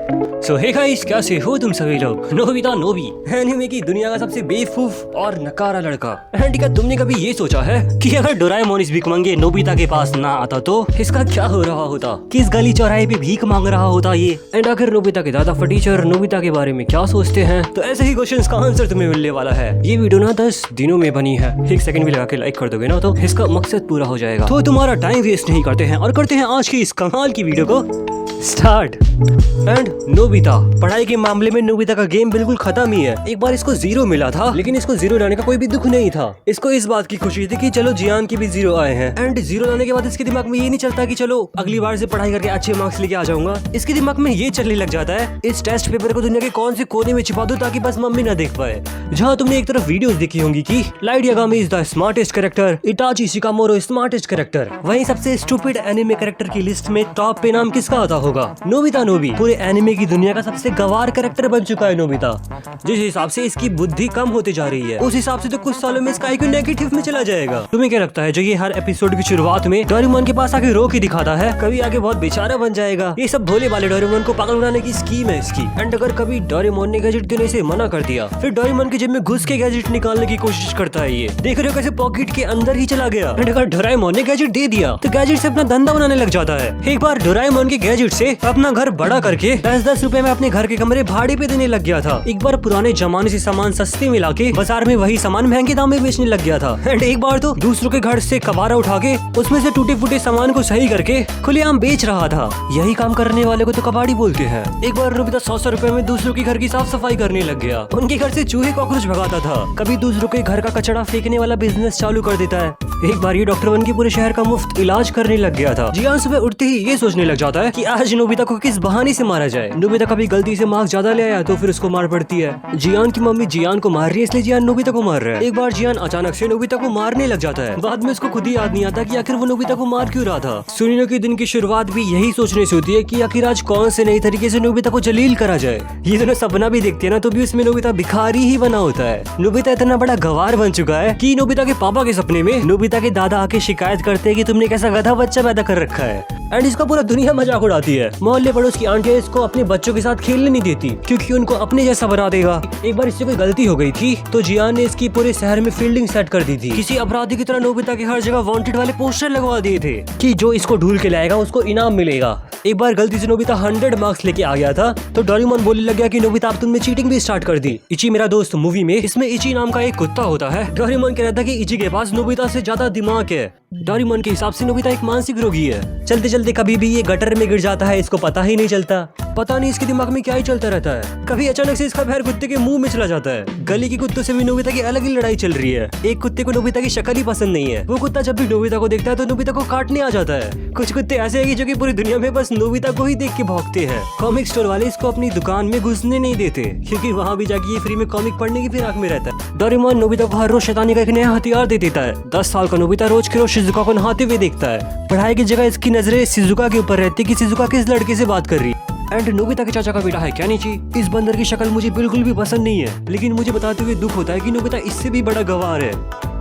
सो hey guys, कैसे हो तुम सभी लोग। नोबिता नोबी एनीमे की दुनिया का सबसे बेवकूफ और नकारा लड़का। एंड क्या तुमने कभी ये सोचा है कि अगर डोराएमोन इस भीख मांगे नोबिता के पास ना आता तो इसका क्या हो रहा होता। किस गली चौराहे पे भीख मांग रहा होता ये। एंड अगर नोबिता के दादा फटीचर नोबिता के बारे में क्या सोचते हैं, तो ऐसे ही क्वेश्चंस का आंसर तुम्हें मिलने वाला है। ये वीडियो ना 10 दिनों में बनी है। एक सेकंड भी लगा के लाइक कर दोगे ना तो इसका मकसद पूरा हो जाएगा। तो तुम्हारा टाइम वेस्ट नहीं करते हैं और करते हैं आज की इस कमाल की वीडियो को स्टार्ट। एंड नोबिता, पढ़ाई के मामले में नोबिता का गेम बिल्कुल खत्म ही है। एक बार इसको 0 मिला था, लेकिन इसको 0 लाने का कोई भी दुख नहीं था। इसको इस बात की खुशी थी कि चलो जियान की भी 0 आए हैं। एंड 0 लाने के बाद इसके दिमाग में ये नहीं चलता कि चलो अगली बार से पढ़ाई करके अच्छे मार्क्स लेके आ जाऊंगा। इसके दिमाग में ये चलने लग जाता है इस टेस्ट पेपर को दुनिया के कौन से कोने में छिपा दूं ताकि बस मम्मी ना देख पाए। जहाँ तुमने एक तरफ वीडियोस देखी होंगी कि Light Yagami is the smartest character, Itachi Shikamaru smartest character, वहीं सबसे स्टूपिड एनिमे कैरेक्टर की लिस्ट में टॉप पे नाम किसका आता होगा? Nobita Nobi. पूरे एनिमे की दुनिया का सबसे गवार कैरेक्टर बन चुका है नोबिता। जिस हिसाब से इसकी बुद्धि कम होती जा रही है, उस हिसाब से तो कुछ सालों में इसका IQ नेगेटिव में चला जाएगा। तुम्हें क्या लगता है जो ये हर एपिसोड की शुरुआत में डोरेमोन के पास आके रो के दिखाता है, कभी आगे बहुत बेचारा बन जाएगा। ये सब भोले वाले डोरेमोन को पागल बनाने की स्कीम है इसकी। एंड अगर कभी डोरेमोन ने गैजेट देने से मना कर दिया, फिर डोरेमोन की जेब में घुस के गैजेट निकालने की कोशिश करता है। ये देख रहे हो कैसे पॉकेट के अंदर ही चला गया। एंड अगर डोरेमोन ने गैजेट दे दिया तो गैजेट से अपना धंधा बनाने लग जाता है। एक बार डोरेमोन के गैजेट से अपना घर बड़ा करके 10-10 रुपए में अपने घर के कमरे भाड़े पे देने लग गया था। एक बार पुराने जमाने से सामान सस्ते में लाके बाजार में वही सामान महंगे दाम में बेचने लग गया था। एंड एक बार तो दूसरों के घर से कबाड़ा उठा के उसमें से टूटे फूटे सामान को सही करके खुलेआम बेच रहा था। यही काम करने वाले को तो कबाड़ी बोलते हैं। एक बार नोबिता 100 रुपए में दूसरों के घर की साफ सफाई करने लग गया। उनके घर से चूहे कॉकरोच भगाता था। कभी दूसरों के घर का कचरा फेंकने वाला बिजनेस चालू कर देता है। एक बार ये डॉक्टर बन के पूरे शहर का मुफ्त इलाज करने लग गया था। जियान सुबह उठते ही ये सोचने लग जाता है कि आज नोबिता को किस बहाने से मारा जाए। नोबिता कभी गलती से मार्क्स ज्यादा ले आया तो फिर उसको मार पड़ती है। जियान की मम्मी जियान को मार रही है, इसलिए जियान नोबिता को मार रहा है। एक बार जियान अचानक से नोबिता को मारने लग जाता है। बाद में उसको खुद ही याद नहीं आता कि आखिर वो नोबिता को मार क्यों रहा था। सुनिनो के दिन की शुरुआत भी यही सोचने से होती है कि आखिर आज कौन से नई तरीके से नोबिता को जलील करा जाए। ये दोनों सपना भी देखते हैं ना, तो भी उसमें नोबिता भिखारी ही बना होता है। नोबिता इतना बड़ा गवार बन चुका है कि नोबिता के पापा के सपने में नोबिता के दादा आके शिकायत करते हैं कि तुमने कैसा गधा बच्चा पैदा कर रखा है। एंड इसका पूरा दुनिया मजाक उड़ाती है। मोहल्ले पड़ोस की आंटियां इसको अपने बच्चों के साथ खेलने नहीं देती क्योंकि उनको अपने जैसा बना देगा। एक बार इससे कोई गलती हो गई थी तो जियान ने इसकी पूरे शहर में फील्डिंग सेट कर दी थी। किसी अपराधी की तरह नोबिता के हर जगह वांटेड वाले पोस्टर लगवा दिए थे कि जो इसको ढूंढ के लाएगा उसको इनाम मिलेगा। एक बार गलती से नोबिता 100 मार्क्स लेके आ गया था तो डोरेमोन बोलने लग गया कि नोबिता अब तुमने चीटिंग भी स्टार्ट कर दी। इची मेरा दोस्त मूवी में इसमें इची नाम का एक कुत्ता होता है। डोरेमोन कह रहा था कि इची के पास नोबिता से ज्यादा दिमाग है। डोरेमोन के हिसाब से नोबिता एक मानसिक रोगी है। चलते चलते कभी भी ये गटर में गिर जाता है, इसको पता ही नहीं चलता। पता नहीं इसके दिमाग में क्या ही चलता रहता है। कभी अचानक से इसका पैर कुत्ते के मुंह में चला जाता है। गली के कुत्तों से भी नोबिता की अलग ही लड़ाई चल रही है। एक कुत्ते को नोबिता की शक्ल ही पसंद नहीं है। वो कुत्ता जब भी नोबिता को देखता है तो नोबिता को काटने आ जाता है। कुछ कुत्ते ऐसे हैं जो कि पूरी दुनिया में बस नोबिता को ही देख के भौंकते हैं। कॉमिक स्टोर वाले इसको अपनी दुकान में घुसने नहीं देते क्योंकि वहाँ भी जाके ये फ्री में कॉमिक पढ़ने की फिराक में रहता है। डोरेमोन नोबिता को हर रोज शैतानी का एक नया हथियार दे देता है। 10 साल का नोबिता रोज के रोज शिजुका को नहाते हुए देखता है। पढ़ाई की जगह इसकी नजरें शिजुका के ऊपर रहती है कि शिजुका किस लड़के से बात कर रही है। एंड नोबिता के चाचा का बेटा है क्यानिची। इस बंदर की शक्ल मुझे बिल्कुल भी पसंद नहीं है, लेकिन मुझे बताते हुए दुख होता है कि नोबिता इससे भी बड़ा गवार है।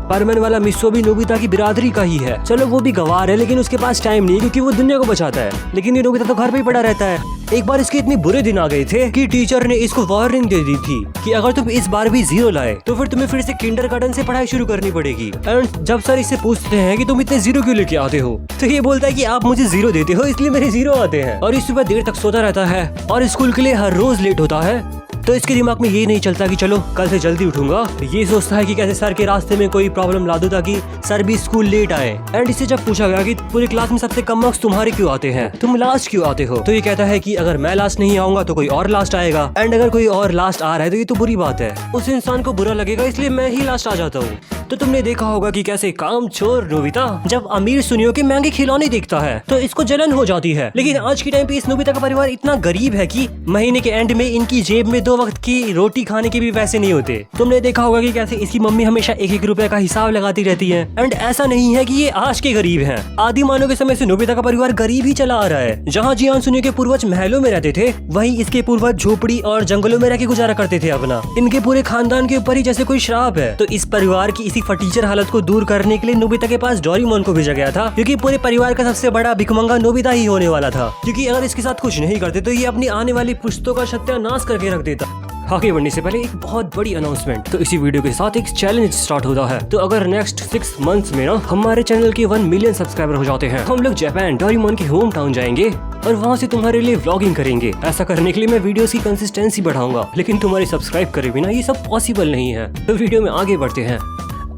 परमन वाला मिस्सो भी नोबिता की बिरादरी का ही है। चलो वो भी गवार है, लेकिन उसके पास टाइम नहीं क्योंकि वो दुनिया को बचाता है। लेकिन ये नोबिता तो घर पे ही पड़ा रहता है। एक बार इसके इतने बुरे दिन आ गए थे कि टीचर ने इसको वार्निंग दे दी थी कि अगर तुम इस बार भी 0 लाए तो फिर तुम्हें फिर से किंडरगार्टन से पढ़ाई शुरू करनी पड़ेगी। एंड जब सर इससे पूछते हैं कि तुम इतने 0 क्यों लेके आते हो, तो ये बोलता है कि आप मुझे 0 देते हो इसलिए मेरे 0 आते हैं। और इस सुबह देर तक सोता रहता है और स्कूल के लिए हर रोज लेट होता है। तो इसके दिमाग में ये नहीं चलता कि चलो कल से जल्दी उठूंगा। ये सोचता है कि कैसे सर के रास्ते में कोई प्रॉब्लम ला दूं ताकि सर भी स्कूल लेट आए। एंड इससे जब पूछा गया कि पूरी क्लास में सबसे कम मार्क्स तुम्हारे क्यों आते हैं, तुम लास्ट क्यों आते हो, तो ये कहता है कि अगर मैं लास्ट नहीं आऊंगा तो कोई और लास्ट आएगा। एंड अगर कोई और लास्ट आ रहा है तो ये तो बुरी बात है, उस इंसान को बुरा लगेगा इसलिए मैं ही लास्ट आ जाता हूँ। तो तुमने देखा होगा कि कैसे काम चोर नोबिता जब अमीर सुनियो के महंगे खिलौने देखता है तो इसको जलन हो जाती है। लेकिन आज के टाइम पे इस नोबिता का परिवार इतना गरीब है कि महीने के एंड में इनकी जेब में 2 दो वक्त की रोटी खाने के भी पैसे नहीं होते। तुमने देखा होगा कि कैसे इसकी मम्मी हमेशा 1-1 रुपए का हिसाब लगाती रहती है। एंड ऐसा नहीं है कि ये आज के गरीब हैं। आदि मानव के समय से नोबिता का परिवार गरीब ही चला आ रहा है। जहाँ जियान सुनियो के पूर्वज महलों में रहते थे, वहीं इसके पूर्वज झोपड़ी और जंगलों में रह के गुजारा करते थे अपना। इनके पूरे खानदान के ऊपर ही जैसे कोई श्राप है। तो इस परिवार की इसी फटीचर हालत को दूर करने के लिए नोबिता के पास डोरेमोन को भेजा गया था, क्योंकि पूरे परिवार का सबसे बड़ा भिखमंगा नोबिता ही होने वाला था। क्योंकि अगर इसके साथ कुछ नहीं करते तो ये अपनी आने वाली पुश्तों का सत्यानाश करके रख देता। आगे बढ़ने से पहले एक बहुत बड़ी अनाउंसमेंट। तो इसी वीडियो के साथ एक चैलेंज स्टार्ट होता है। तो अगर नेक्स्ट 6 मंथ्स में ना हमारे चैनल के 1 मिलियन सब्सक्राइबर हो जाते हैं, हम लोग जापान डोरेमोन के होम टाउन जाएंगे और वहाँ से तुम्हारे लिए व्लॉगिंग करेंगे। ऐसा करने के लिए मैं वीडियोस की कंसिस्टेंसी बढ़ाऊंगा, लेकिन तुम्हारी सब्सक्राइब करे बिना ये सब पॉसिबल नहीं है। तो वीडियो में आगे बढ़ते हैं।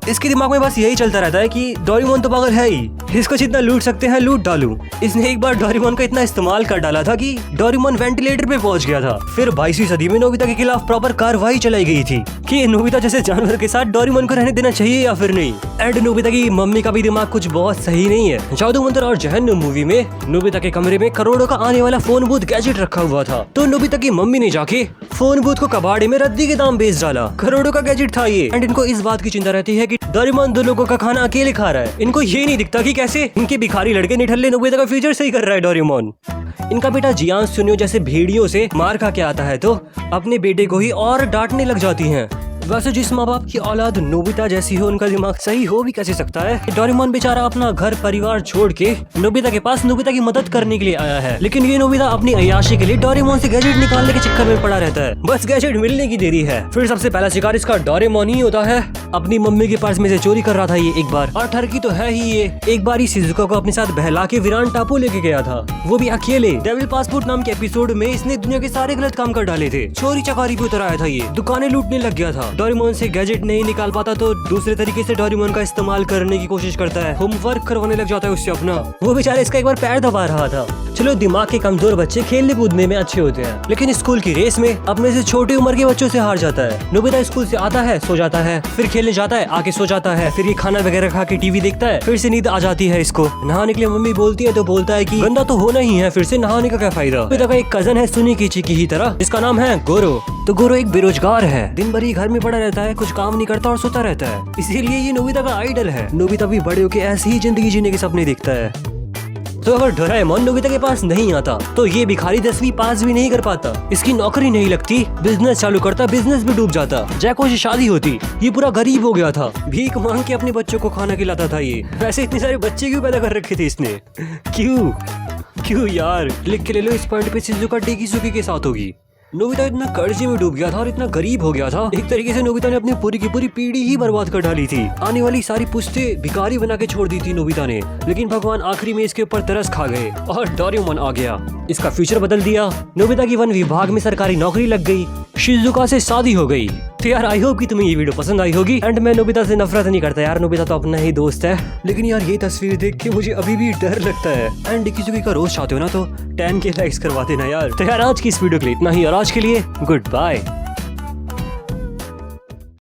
इसके दिमाग में बस यही चलता रहता है कि डोरेमोन तो पागल है ही, इसको जितना लूट सकते हैं लूट डालूं। इसने एक बार डोरेमोन का इतना इस्तेमाल कर डाला था कि डोरेमोन वेंटिलेटर पे पहुंच गया था। फिर 22वीं सदी में नोबिता के खिलाफ प्रॉपर कार्रवाई चलाई गई थी कि नोबिता जैसे जानवर के साथ डोरेमोन को रहने देना चाहिए या फिर नहीं। एंड नोबिता की मम्मी का भी दिमाग कुछ बहुत सही नहीं है। जादू मंत्र और जहन्नुम मूवी में नोबिता के कमरे में करोड़ों का आने वाला फोन बूथ गैजेट रखा हुआ था। तो नोबिता की मम्मी ने जाके फोन बूथ को कबाड़े में रद्दी के दाम बेच डाला। करोड़ों का गैजेट था ये। एंड इनको इस बात की चिंता रहती है कि डोरेमोन 2 लोगों का खाना अकेले खा रहा है। इनको ये नहीं दिखता कि कैसे इनके भिखारी लड़के निठल्ले नोबिता का फ्यूचर सही कर रहा है डोरेमोन। इनका बेटा जियान सुनियो जैसे भेड़ियों से मार खा के आता है तो अपने बेटे को ही और डांटने लग जाती हैं। वैसे जिस माँ बाप की औलाद नोबिता जैसी हो, उनका दिमाग सही हो भी कैसे सकता है। डोरेमोन बेचारा अपना घर परिवार छोड़ के नोबिता के पास नोबिता की मदद करने के लिए आया है, लेकिन ये नोबिता अपनी अय्याशी के लिए डोरेमोन से गैजेट निकालने के चक्कर में पड़ा रहता है। बस गैजेट मिलने की देरी है। फिर सबसे पहला शिकार इसका डोरेमोन ही होता है। अपनी मम्मी के पर्स में से चोरी कर रहा था ये एक बार, और ठरकी तो है ही ये। एक बार ही शिजुका को अपने साथ बहला के वीरान टापू लेके गया था, वो भी अकेले। डेविल पासपोर्ट नाम के एपिसोड में इसने दुनिया के सारे गलत काम कर डाले थे। चोरी चकारी पे उतर आया था ये, दुकानें लूटने लग गया था। डोरेमोन से गैजेट नहीं निकाल पाता तो दूसरे तरीके से डोरेमोन का इस्तेमाल करने की कोशिश करता है। होमवर्क करवाने लग जाता है उससे अपना। वो बेचारा इसका एक बार पैर दबा रहा था। चलो, दिमाग के कमजोर बच्चे खेलने कूदने में अच्छे होते हैं, लेकिन स्कूल की रेस में अपने से छोटी उम्र के बच्चों से हार जाता है। नोबिता स्कूल से आता है, सो जाता है, फिर खेलने जाता है, आके सो जाता है, फिर ये खाना वगैरह खा के टीवी देखता है, फिर से नींद आ जाती है इसको। नहाने के लिए मम्मी बोलती है तो बोलता है कि गंदा तो होना ही है, फिर से नहाने का क्या फायदा। नोबिता का एक कजन है सुनिकिची की ही तरह, जिसका नाम है गोरो। तो गोरो एक बेरोजगार है, दिन भर ही घर में पड़ा रहता है, कुछ काम नहीं करता और सोता रहता है। इसीलिए ये नोबिता का आइडल है। नोबिता भी बड़े होके ऐसी ही जिंदगी जीने के सपने देखता है। तो अगर डोरेमोन नोबिता के पास नहीं आता तो ये भिखारी 10वीं पास भी नहीं कर पाता, इसकी नौकरी नहीं लगती, बिजनेस चालू करता, बिजनेस भी डूब जाता, जैको से शादी होती, ये पूरा गरीब हो गया था, भीख मांग के अपने बच्चों को खाना खिलाता था ये। वैसे इतने सारे बच्चे क्यों पैदा कर रखे थे इसने? क्यों यार? लिख के ले लो, इस पॉइंट पे शिजुका डेकिसुकी के साथ होगी। नोबिता इतना कर्जे में डूब गया था और इतना गरीब हो गया था, एक तरीके से नोबिता ने अपनी पूरी की पूरी पीढ़ी ही बर्बाद कर डाली थी। आने वाली सारी पुश्तें भिखारी बना के छोड़ दी थी नोबिता ने, लेकिन भगवान आखिरी में इसके ऊपर तरस खा गए और डोरेमोन आ गया, इसका फ्यूचर बदल दिया। नोबिता की वन विभाग में सरकारी नौकरी लग गई, शिजुका से शादी हो गई। तो यार आई होप कि तुम्हें ये वीडियो पसंद आई होगी। एंड मैं नोबिता से नफरत नहीं करता यार, नोबिता तो अपना ही दोस्त है, लेकिन यार ये तस्वीर देख के मुझे अभी भी डर लगता है। एंड किसी का रोज चाहते हो ना तो 10K लाइक्स करवा देना यार। तो यार आज की इस वीडियो के लिए इतना ही, और आज के लिए गुड बाय।